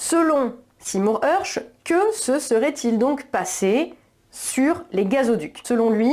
Selon Seymour Hersh, que se serait-il donc passé sur les gazoducs? Selon lui,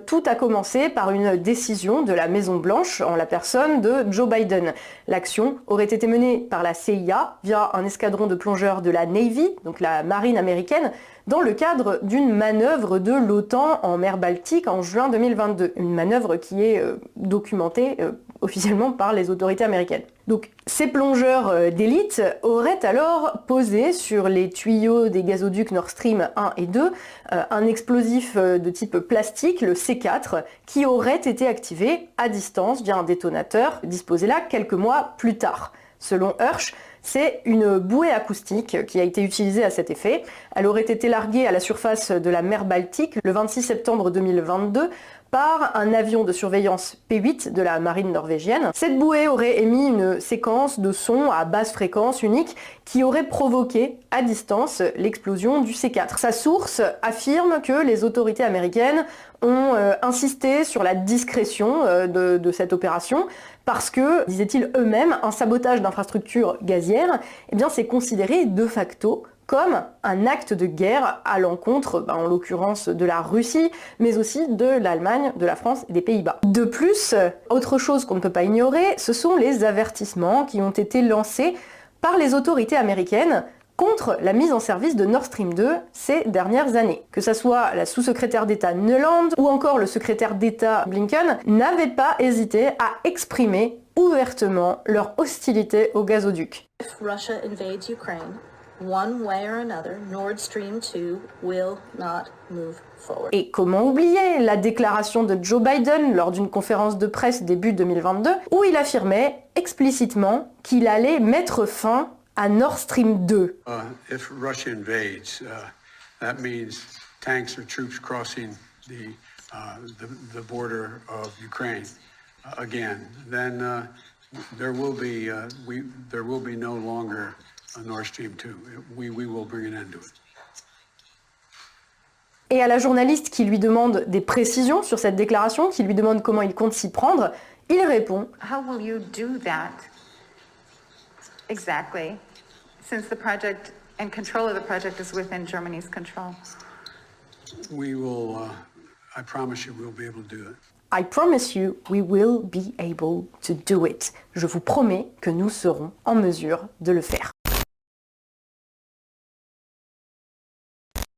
tout a commencé par une décision de la Maison-Blanche en la personne de Joe Biden. L'action aurait été menée par la CIA via un escadron de plongeurs de la Navy, donc la marine américaine, dans le cadre d'une manœuvre de l'OTAN en mer Baltique en juin 2022. Une manœuvre qui est documentée officiellement par les autorités américaines. Donc ces plongeurs d'élite auraient alors posé sur les tuyaux des gazoducs Nord Stream 1 et 2 un explosif de type plastique, le C4, qui aurait été activé à distance via un détonateur disposé là quelques mois plus tard. Selon Hersh, c'est une bouée acoustique qui a été utilisée à cet effet. Elle aurait été larguée à la surface de la mer Baltique le 26 septembre 2022 par un avion de surveillance P-8 de la marine norvégienne. Cette bouée aurait émis une séquence de sons à basse fréquence unique qui aurait provoqué à distance l'explosion du C4. Sa source affirme que les autorités américaines ont insisté sur la discrétion de cette opération parce que, disaient-ils eux-mêmes, un sabotage d'infrastructures gazières, eh bien, c'est considéré de facto comme un acte de guerre à l'encontre, en l'occurrence de la Russie, mais aussi de l'Allemagne, de la France et des Pays-Bas. De plus, autre chose qu'on ne peut pas ignorer, ce sont les avertissements qui ont été lancés par les autorités américaines contre la mise en service de Nord Stream 2 ces dernières années. Que ce soit la sous-secrétaire d'État Nuland ou encore le secrétaire d'État Blinken n'avaient pas hésité à exprimer ouvertement leur hostilité au gazoduc. If Russia invades Ukraine, one way or another, Nord Stream 2 will not move forward. Et comment oublier la déclaration de Joe Biden lors d'une conférence de presse début 2022 où il affirmait explicitement qu'il allait mettre fin à Nord Stream 2. If Russia invades, that means tanks or troops crossing the border of Ukraine again. Then there will be no longer a Nord Stream 2. We will bring an end to it. Et à la journaliste qui lui demande des précisions sur cette déclaration, qui lui demande comment il compte s'y prendre, il répond How will you do that exactly, since the project and control of the project is within Germany's control? We will, I promise you, we'll be able to do it. I promise you we will be able to do it. Je vous promets que nous serons en mesure de le faire.